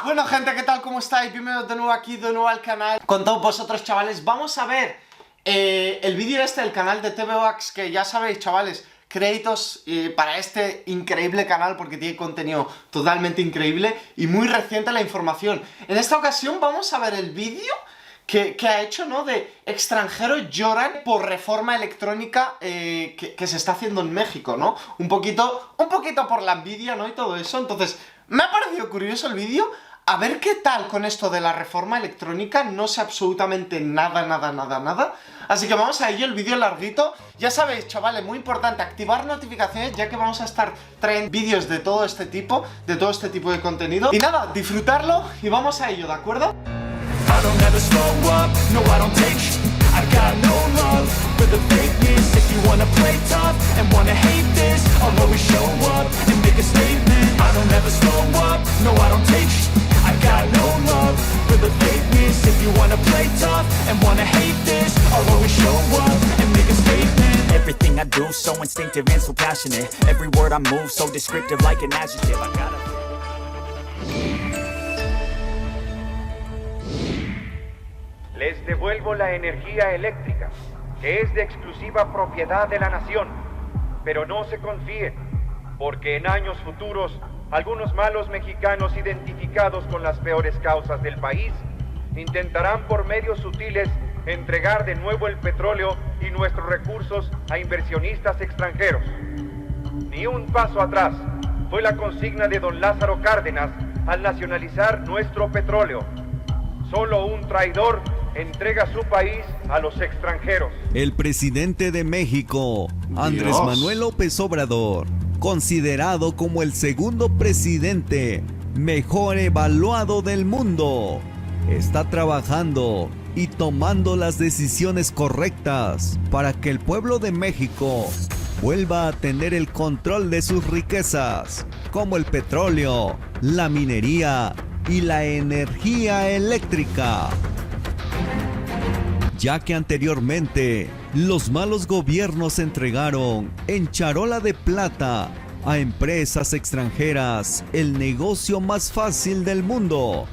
Bueno, gente, ¿qué tal? ¿Cómo estáis? Bienvenidos de nuevo aquí, de nuevo al canal. Con todos vosotros, chavales, vamos a ver el vídeo este del canal de TVOAX, que ya sabéis, chavales, créditos para este increíble canal porque tiene contenido totalmente increíble y muy reciente la información. En esta ocasión vamos a ver el vídeo que ha hecho, ¿no? De extranjeros lloran por reforma electrónica que se está haciendo en México, ¿no? Un poquito por la envidia, ¿no? Y todo eso. Entonces, me ha parecido curioso el vídeo. A ver qué tal con esto de la reforma electrónica. No sé absolutamente nada. Así que vamos a ello, el vídeo larguito. Ya sabéis, chavales, muy importante, activar notificaciones, ya que vamos a estar trayendo vídeos de todo este tipo, de contenido. Y nada, disfrutarlo y vamos a ello, ¿de acuerdo? I don't ever slow up, no I don't take sh**. I got no love for the fakeness. If you wanna play tough and wanna hate this, I'll always show up and make a statement. I don't ever slow up, no I don't take sh**. I got no love for the fakeness. If you wanna play tough and wanna hate this, I'll always show up and make a statement. Everything I do so instinctive and so passionate. Every word I move so descriptive like an adjective. I gotta Les devuelvo la energía eléctrica, que es de exclusiva propiedad de la nación. Pero no se confíen, porque en años futuros, algunos malos mexicanos identificados con las peores causas del país intentarán por medios sutiles entregar de nuevo el petróleo y nuestros recursos a inversionistas extranjeros. Ni un paso atrás fue la consigna de don Lázaro Cárdenas al nacionalizar nuestro petróleo. Solo un traidor entrega su país a los extranjeros. El presidente de México, Andrés Manuel López Obrador, considerado como el segundo presidente mejor evaluado del mundo, está trabajando y tomando las decisiones correctas para que el pueblo de México vuelva a tener el control de sus riquezas, como el petróleo, la minería y la energía eléctrica. Ya que anteriormente los malos gobiernos entregaron en charola de plata a empresas extranjeras el negocio más fácil del mundo.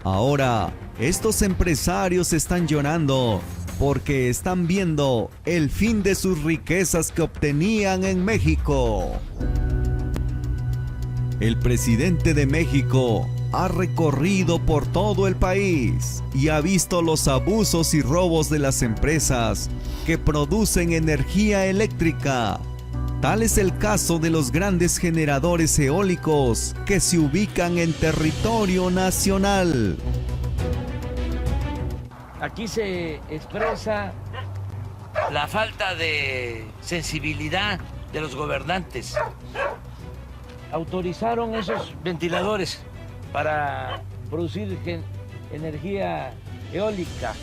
Ahora, estos empresarios están llorando porque están viendo el fin de sus riquezas que obtenían en México. El presidente de México ha recorrido por todo el país y ha visto los abusos y robos de las empresas que producen energía eléctrica. Tal es el caso de los grandes generadores eólicos que se ubican en territorio nacional. Aquí se expresa la falta de sensibilidad de los gobernantes. Autorizaron esos ventiladores para producir energía eólica.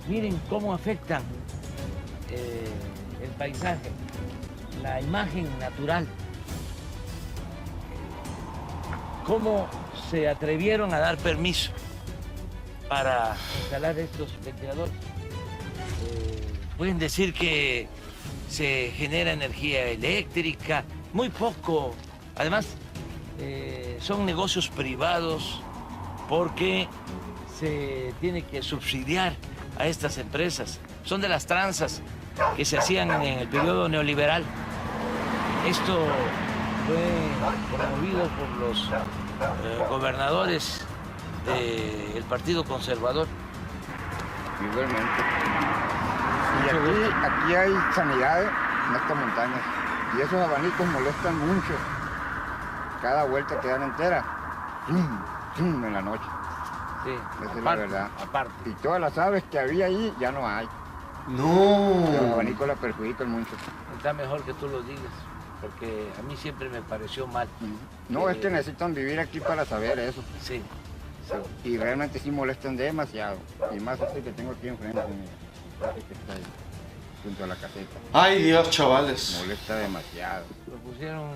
Miren cómo afectan el paisaje, la imagen natural. Cómo se atrevieron a dar permiso para instalar estos ventiladores. Pueden decir que se genera energía eléctrica, muy poco. Además, son negocios privados porque se tiene que subsidiar a estas empresas. Son de las tranzas que se hacían en el periodo neoliberal. Esto fue promovido por los gobernadores del Partido Conservador. Igualmente. Y aquí hay sanidad en estas montañas. Y esos abanicos molestan mucho. Cada vuelta que dan entera, en la noche. Sí, esa es la verdad. Aparte. Y todas las aves que había ahí ya no hay. No. Los abanicos la perjudican mucho. Está mejor que tú lo digas, porque a mí siempre me pareció mal. No, es que necesitan vivir aquí para saber eso. Sí. Y realmente sí molestan demasiado. Y más este que tengo aquí enfrente, mira, este que está ahí, junto a la caseta. Ay, Dios, chavales. Molesta demasiado. Lo pusieron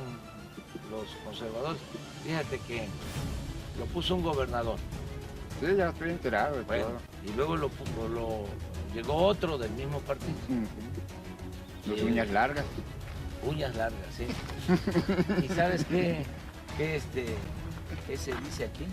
los conservadores. Fíjate que lo puso un gobernador. Sí, ya estoy enterado de bueno, todo. Y luego llegó otro del mismo partido. Las uñas largas. Uñas largas, sí. ¿Y sabes qué? ¿Qué se dice aquí?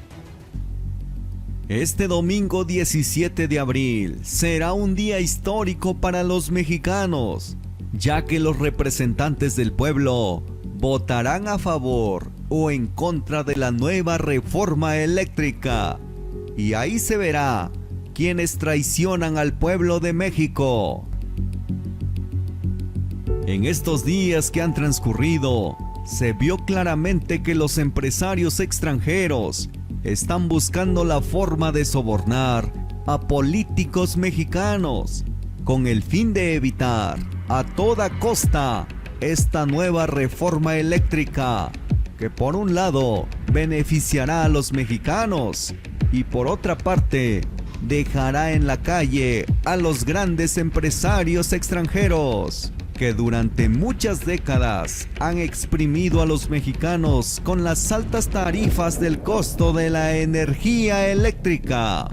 Este domingo 17 de abril será un día histórico para los mexicanos, ya que los representantes del pueblo votarán a favor o en contra de la nueva reforma eléctrica. Y ahí se verá quiénes traicionan al pueblo de México. En estos días que han transcurrido, se vio claramente que los empresarios extranjeros están buscando la forma de sobornar a políticos mexicanos con el fin de evitar a toda costa esta nueva reforma eléctrica que por un lado beneficiará a los mexicanos y por otra parte dejará en la calle a los grandes empresarios extranjeros que durante muchas décadas han exprimido a los mexicanos con las altas tarifas del costo de la energía eléctrica.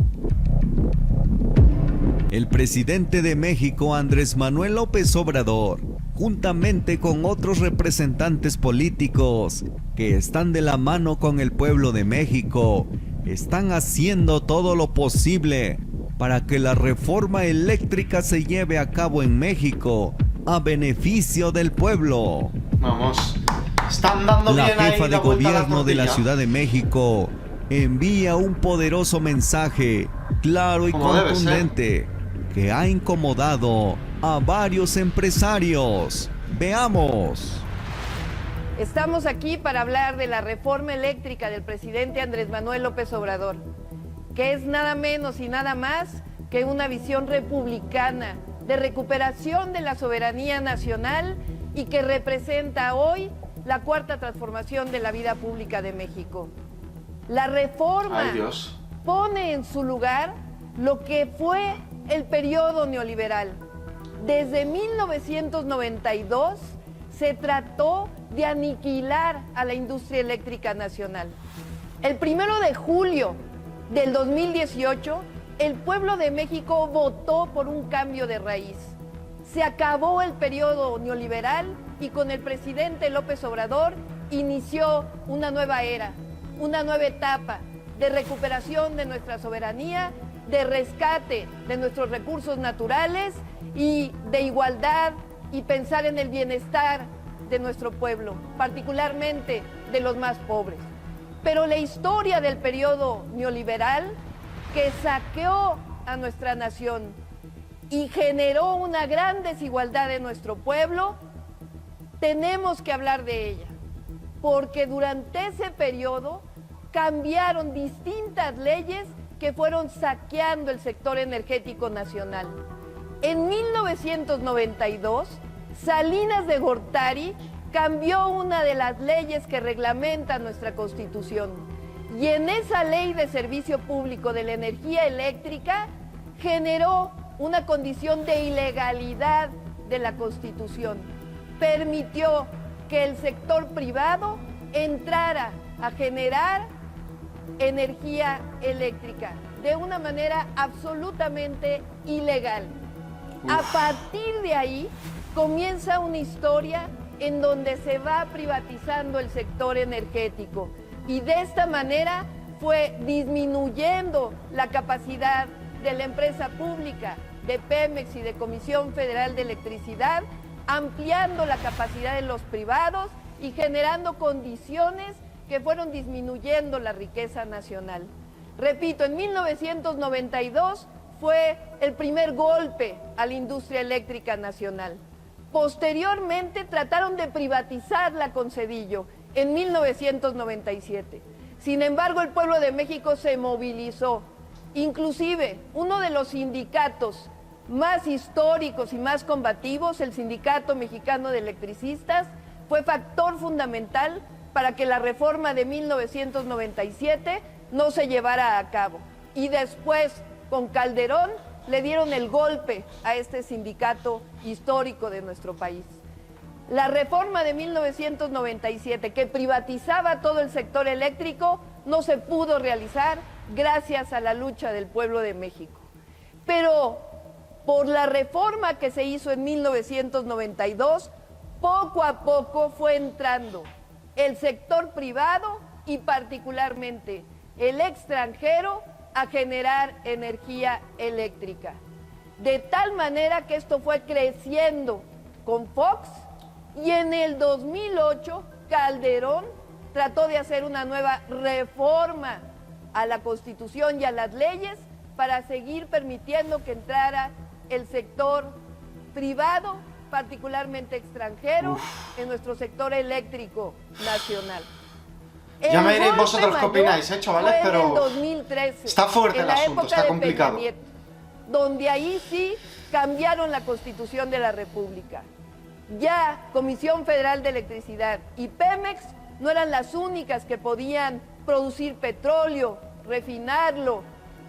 El presidente de México, Andrés Manuel López Obrador, juntamente con otros representantes políticos que están de la mano con el pueblo de México, están haciendo todo lo posible para que la reforma eléctrica se lleve a cabo en México a beneficio del pueblo. Vamos, están dando La bien ahí jefa de la vuelta a la gobierno de la tortilla. Ciudad de México envía un poderoso mensaje claro y Como debe contundente que ha incomodado a varios empresarios. Veamos. Estamos aquí para hablar de la reforma eléctrica del presidente Andrés Manuel López Obrador, que es nada menos y nada más que una visión republicana de recuperación de la soberanía nacional y que representa hoy la cuarta transformación de la vida pública de México. La reforma Ay, Dios. pone en su lugar lo que fue el periodo neoliberal. Desde 1992 se trató de aniquilar a la industria eléctrica nacional. El 1 de julio del 2018, el pueblo de México votó por un cambio de raíz. Se acabó el periodo neoliberal y con el presidente López Obrador inició una nueva era, una nueva etapa de recuperación de nuestra soberanía, de rescate de nuestros recursos naturales y de igualdad y pensar en el bienestar de nuestro pueblo, particularmente de los más pobres. Pero la historia del periodo neoliberal que saqueó a nuestra nación y generó una gran desigualdad en nuestro pueblo, tenemos que hablar de ella, porque durante ese periodo cambiaron distintas leyes que fueron saqueando el sector energético nacional. En 1992, Salinas de Gortari cambió una de las leyes que reglamentan nuestra Constitución. Y en esa ley de servicio público de la energía eléctrica generó una condición de ilegalidad de la Constitución. Permitió que el sector privado entrara a generar energía eléctrica de una manera absolutamente ilegal. A partir de ahí comienza una historia en donde se va privatizando el sector energético y de esta manera fue disminuyendo la capacidad de la empresa pública, de Pemex y de Comisión Federal de Electricidad, ampliando la capacidad de los privados y generando condiciones que fueron disminuyendo la riqueza nacional. Repito, en 1992 fue el primer golpe a la industria eléctrica nacional. Posteriormente trataron de privatizarla con Cedillo en 1997. Sin embargo, el pueblo de México se movilizó. Inclusive, uno de los sindicatos más históricos y más combativos, el Sindicato Mexicano de Electricistas, fue factor fundamental para que la reforma de 1997 no se llevara a cabo. Y después, con Calderón, le dieron el golpe a este sindicato histórico de nuestro país. La reforma de 1997, que privatizaba todo el sector eléctrico, no se pudo realizar gracias a la lucha del pueblo de México. Pero por la reforma que se hizo en 1992, poco a poco fue entrando el sector privado y particularmente el extranjero a generar energía eléctrica. De tal manera que esto fue creciendo con Fox y en el 2008 Calderón trató de hacer una nueva reforma a la Constitución y a las leyes para seguir permitiendo que entrara el sector privado, particularmente extranjero, en nuestro sector eléctrico nacional. Ya me diréis golpe vosotros qué mayor opináis, chavales, fue pero en el 2013, está fuerte en el la asunto, época está de complicado. Peña Nieto, donde ahí sí cambiaron la Constitución de la República. Ya Comisión Federal de Electricidad y Pemex no eran las únicas que podían producir petróleo, refinarlo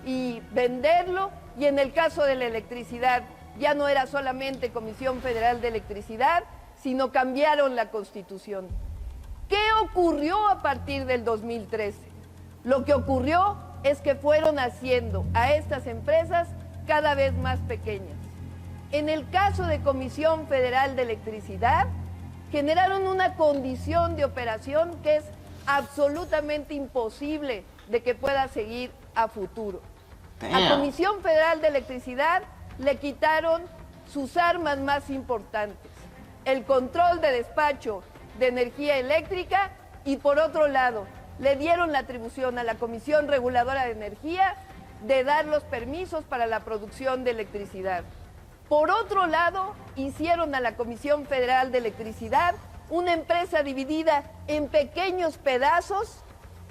y venderlo, y en el caso de la electricidad ya no era solamente Comisión Federal de Electricidad, sino cambiaron la Constitución. ¿Qué ocurrió a partir del 2013? Lo que ocurrió es que fueron haciendo a estas empresas cada vez más pequeñas. En el caso de Comisión Federal de Electricidad, generaron una condición de operación que es absolutamente imposible de que pueda seguir a futuro. A Comisión Federal de Electricidad le quitaron sus armas más importantes, el control de despacho de energía eléctrica, y por otro lado, le dieron la atribución a la Comisión Reguladora de Energía de dar los permisos para la producción de electricidad. Por otro lado, hicieron a la Comisión Federal de Electricidad una empresa dividida en pequeños pedazos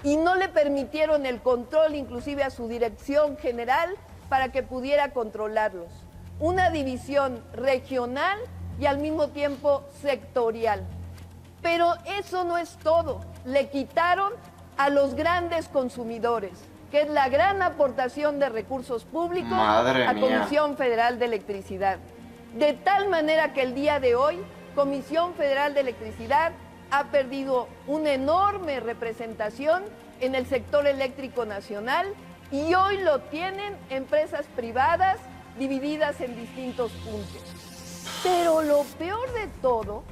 y no le permitieron el control inclusive a su dirección general para que pudiera controlarlos. Una división regional y al mismo tiempo sectorial. Pero eso no es todo. Le quitaron a los grandes consumidores, que es la gran aportación de recursos públicos a Comisión Federal de Electricidad. De tal manera que el día de hoy, Comisión Federal de Electricidad ha perdido una enorme representación en el sector eléctrico nacional y hoy lo tienen empresas privadas divididas en distintos puntos. Pero lo peor de todo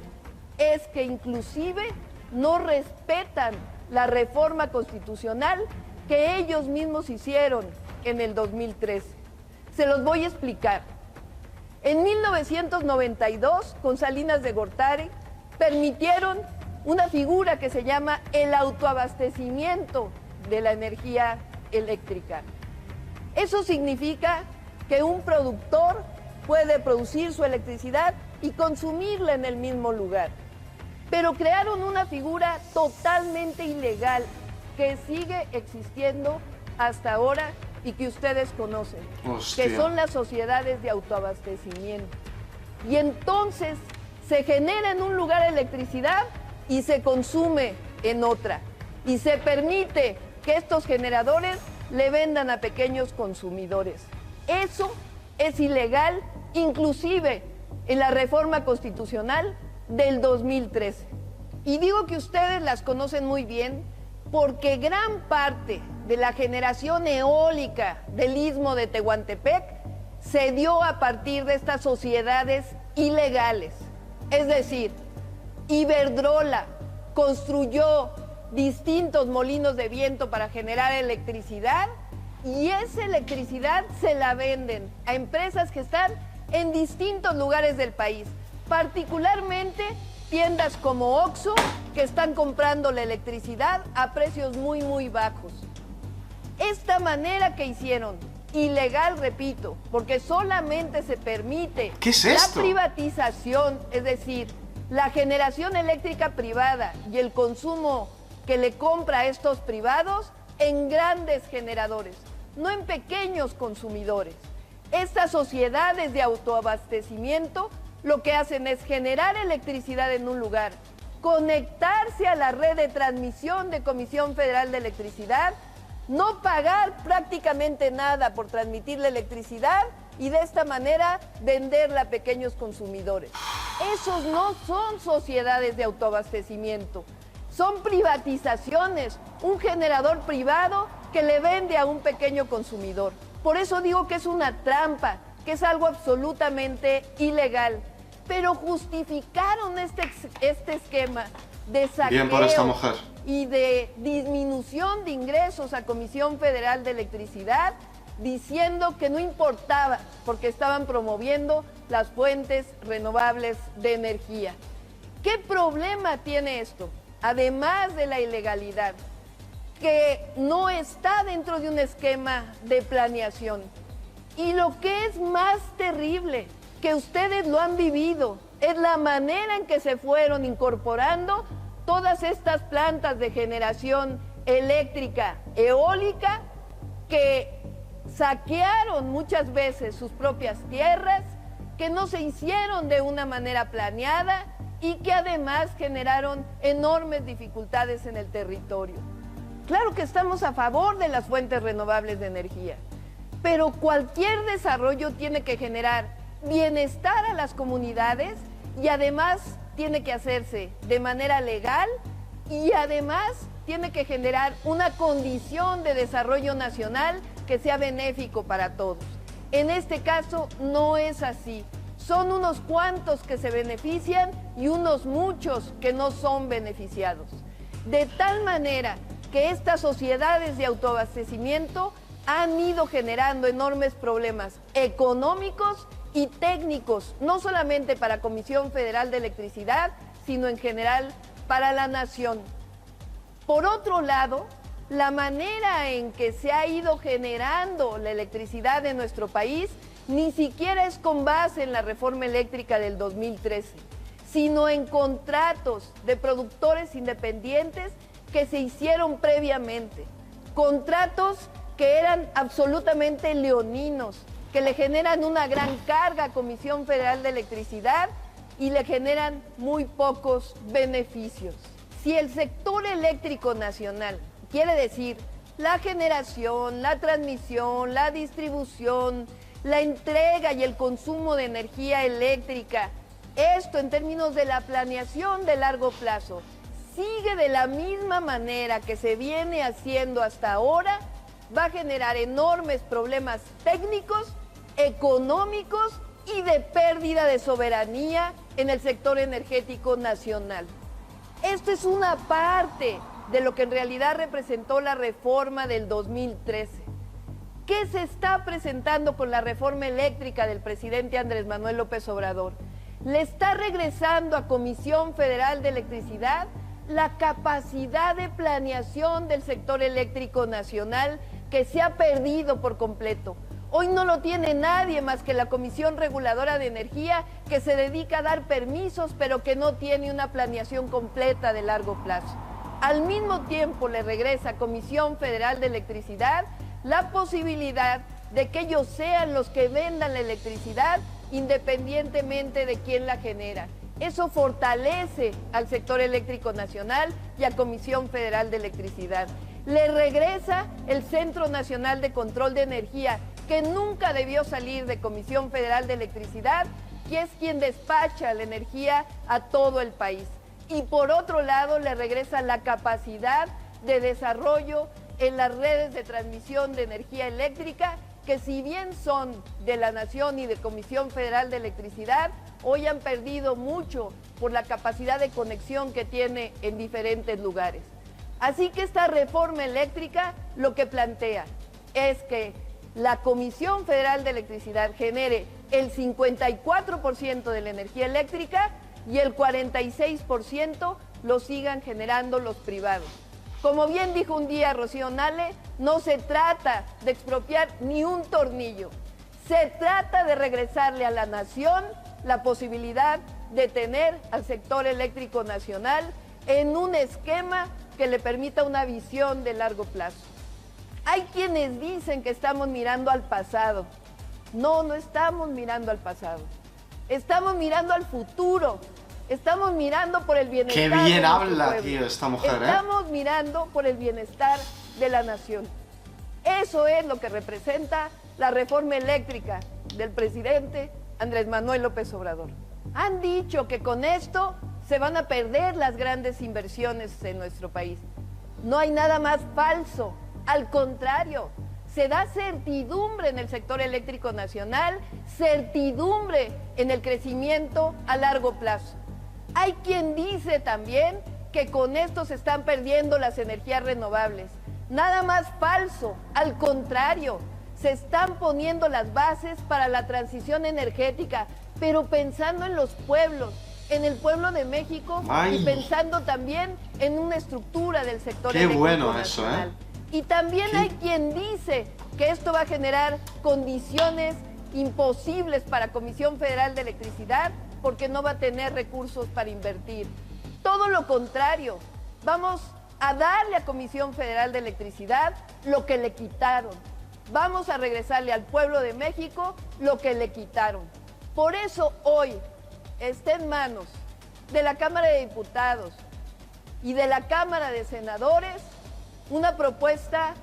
es que inclusive no respetan la reforma constitucional que ellos mismos hicieron en el 2013. Se los voy a explicar. En 1992, con Salinas de Gortari, permitieron una figura que se llama el autoabastecimiento de la energía eléctrica. Eso significa que un productor puede producir su electricidad y consumirla en el mismo lugar. Pero crearon una figura totalmente ilegal que sigue existiendo hasta ahora y que ustedes conocen, que son las sociedades de autoabastecimiento. Y entonces se genera en un lugar electricidad y se consume en otra. Y se permite que estos generadores le vendan a pequeños consumidores. Eso es ilegal, inclusive en la reforma constitucional del 2013. Y digo que ustedes las conocen muy bien porque gran parte de la generación eólica del Istmo de Tehuantepec se dio a partir de estas sociedades ilegales. Es decir, Iberdrola construyó distintos molinos de viento para generar electricidad y esa electricidad se la venden a empresas que están en distintos lugares del país, particularmente tiendas como Oxxo, que están comprando la electricidad a precios muy, muy bajos. Esta manera que hicieron, ilegal, repito, porque solamente se permite la privatización, es decir, la generación eléctrica privada y el consumo que le compra a estos privados en grandes generadores, no en pequeños consumidores. Estas sociedades de autoabastecimiento lo que hacen es generar electricidad en un lugar, conectarse a la red de transmisión de Comisión Federal de Electricidad, no pagar prácticamente nada por transmitir la electricidad y de esta manera venderla a pequeños consumidores. Esos no son sociedades de autoabastecimiento, son privatizaciones, un generador privado que le vende a un pequeño consumidor. Por eso digo que es una trampa, que es algo absolutamente ilegal. Pero justificaron este esquema de saqueo Bien por esta mujer. y de disminución de ingresos a Comisión Federal de Electricidad, diciendo que no importaba porque estaban promoviendo las fuentes renovables de energía. ¿Qué problema tiene esto? Además de la ilegalidad, que no está dentro de un esquema de planeación. Y lo que es más terrible, que ustedes lo han vivido, es la manera en que se fueron incorporando todas estas plantas de generación eléctrica, eólica, que saquearon muchas veces sus propias tierras, que no se hicieron de una manera planeada y que además generaron enormes dificultades en el territorio. Claro que estamos a favor de las fuentes renovables de energía, pero cualquier desarrollo tiene que generar bienestar a las comunidades y además tiene que hacerse de manera legal y además tiene que generar una condición de desarrollo nacional que sea benéfico para todos. En este caso no es así. Son unos cuantos que se benefician y unos muchos que no son beneficiados. De tal manera que estas sociedades de autoabastecimiento han ido generando enormes problemas económicos y técnicos, no solamente para Comisión Federal de Electricidad, sino en general para la nación. Por otro lado, la manera en que se ha ido generando la electricidad en nuestro país ni siquiera es con base en la reforma eléctrica del 2013, sino en contratos de productores independientes que se hicieron previamente. Contratos que eran absolutamente leoninos, que le generan una gran carga a Comisión Federal de Electricidad y le generan muy pocos beneficios. Si el sector eléctrico nacional, quiere decir la generación, la transmisión, la distribución, la entrega y el consumo de energía eléctrica, esto en términos de la planeación de largo plazo, sigue de la misma manera que se viene haciendo hasta ahora, va a generar enormes problemas técnicos, económicos y de pérdida de soberanía en el sector energético nacional. Esto es una parte de lo que en realidad representó la reforma del 2013. ¿Qué se está presentando con la reforma eléctrica del presidente Andrés Manuel López Obrador? Le está regresando a Comisión Federal de Electricidad la capacidad de planeación del sector eléctrico nacional que se ha perdido por completo. Hoy no lo tiene nadie más que la Comisión Reguladora de Energía, que se dedica a dar permisos, pero que no tiene una planeación completa de largo plazo. Al mismo tiempo le regresa a Comisión Federal de Electricidad la posibilidad de que ellos sean los que vendan la electricidad independientemente de quién la genera. Eso fortalece al sector eléctrico nacional y a Comisión Federal de Electricidad. Le regresa el Centro Nacional de Control de Energía, que nunca debió salir de Comisión Federal de Electricidad, que es quien despacha la energía a todo el país. Y por otro lado, le regresa la capacidad de desarrollo en las redes de transmisión de energía eléctrica, que si bien son de la Nación y de Comisión Federal de Electricidad, hoy han perdido mucho por la capacidad de conexión que tiene en diferentes lugares. Así que esta reforma eléctrica lo que plantea es que la Comisión Federal de Electricidad genere el 54% de la energía eléctrica y el 46% lo sigan generando los privados. Como bien dijo un día Rocío Nale, no se trata de expropiar ni un tornillo. Se trata de regresarle a la nación la posibilidad de tener al sector eléctrico nacional en un esquema que le permita una visión de largo plazo. Hay quienes dicen que estamos mirando al pasado. No, no estamos mirando al pasado. Estamos mirando al futuro. Estamos mirando por el bienestar. Qué bien de habla, pueblo. tío, esta mujer, Estamos mirando por el bienestar de la nación. Eso es lo que representa la reforma eléctrica del presidente Andrés Manuel López Obrador. Han dicho que con esto se van a perder las grandes inversiones en nuestro país. No hay nada más falso. Al contrario, se da certidumbre en el sector eléctrico nacional, certidumbre en el crecimiento a largo plazo. Hay quien dice también que con esto se están perdiendo las energías renovables. Nada más falso, al contrario, se están poniendo las bases para la transición energética, pero pensando en los pueblos, en el pueblo de México y pensando también en una estructura del sector eléctrico nacional. Y también hay quien dice que esto va a generar condiciones imposibles para Comisión Federal de Electricidad porque no va a tener recursos para invertir. Todo lo contrario, vamos a darle a Comisión Federal de Electricidad lo que le quitaron. Vamos a regresarle al pueblo de México lo que le quitaron. Por eso hoy está en manos de la Cámara de Diputados y de la Cámara de Senadores una propuesta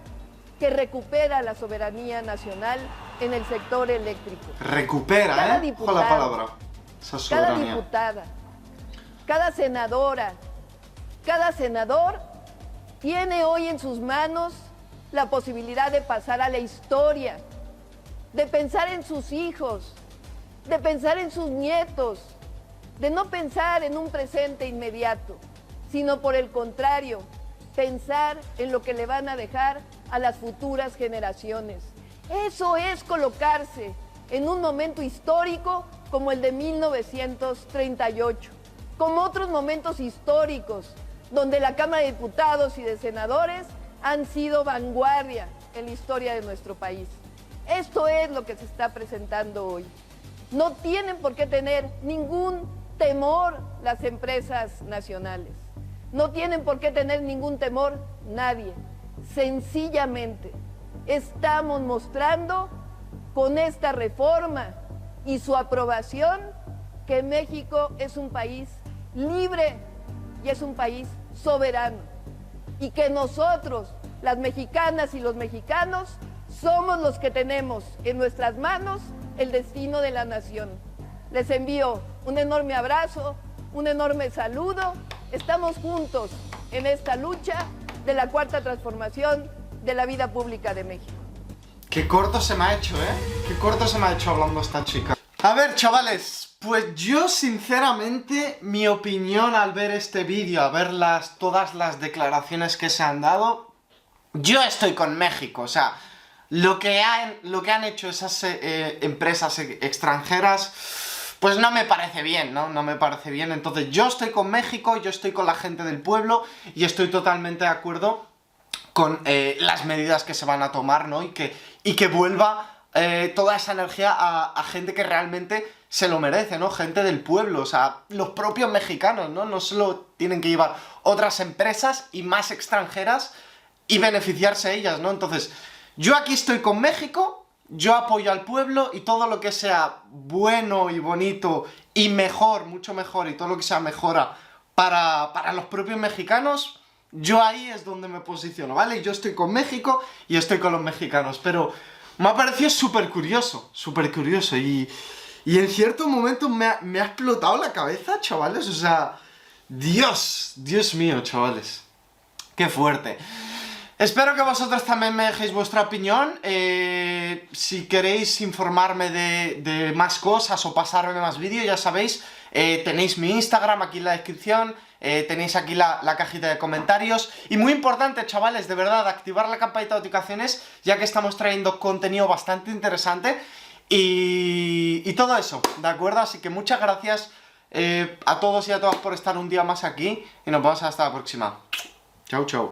que recupera la soberanía nacional en el sector eléctrico. Recupera, cada diputado, con la palabra. Esa soberanía. Cada diputada, cada senadora, cada senador tiene hoy en sus manos la posibilidad de pasar a la historia, de pensar en sus hijos, de pensar en sus nietos, de no pensar en un presente inmediato, sino por el contrario, pensar en lo que le van a dejar a las futuras generaciones. Eso es colocarse en un momento histórico como el de 1938, como otros momentos históricos donde la Cámara de Diputados y de Senadores han sido vanguardia en la historia de nuestro país. Esto es lo que se está presentando hoy. No tienen por qué tener ningún temor las empresas nacionales. No tienen por qué tener ningún temor nadie. Sencillamente estamos mostrando con esta reforma y su aprobación que México es un país libre y es un país soberano. Y que nosotros, las mexicanas y los mexicanos, somos los que tenemos en nuestras manos el destino de la nación. Les envío un enorme abrazo, un enorme saludo. Estamos juntos en esta lucha de la cuarta transformación de la vida pública de México. Qué corto se me ha hecho, Qué corto se me ha hecho hablando esta chica. A ver, chavales, pues yo sinceramente, mi opinión al ver este vídeo, a ver todas las declaraciones que se han dado, yo estoy con México. O sea, lo que han hecho esas empresas extranjeras, pues no me parece bien, ¿no? No me parece bien. Entonces yo estoy con México, yo estoy con la gente del pueblo y estoy totalmente de acuerdo con las medidas que se van a tomar, ¿no? Y que vuelva toda esa energía a gente que realmente se lo merece, ¿no? Gente del pueblo, o sea, los propios mexicanos, ¿no? No solo tienen que llevar otras empresas y más extranjeras y beneficiarse ellas, ¿no? Entonces, yo aquí estoy con México, yo apoyo al pueblo y todo lo que sea bueno y bonito y mejor, mucho mejor, y todo lo que sea mejora para los propios mexicanos, yo ahí es donde me posiciono, ¿vale? Yo estoy con México y estoy con los mexicanos, pero me ha parecido súper curioso y en cierto momento me ha explotado la cabeza, chavales, o sea, Dios mío, chavales, qué fuerte. Espero que vosotros también me dejéis vuestra opinión. Si queréis informarme de más cosas o pasarme más vídeos, ya sabéis, tenéis mi Instagram aquí en la descripción, tenéis aquí la cajita de comentarios. Y muy importante, chavales, de verdad, activar la campanita de notificaciones, ya que estamos trayendo contenido bastante interesante y todo eso, ¿de acuerdo? Así que muchas gracias a todos y a todas por estar un día más aquí y nos vemos hasta la próxima. Chau, chau.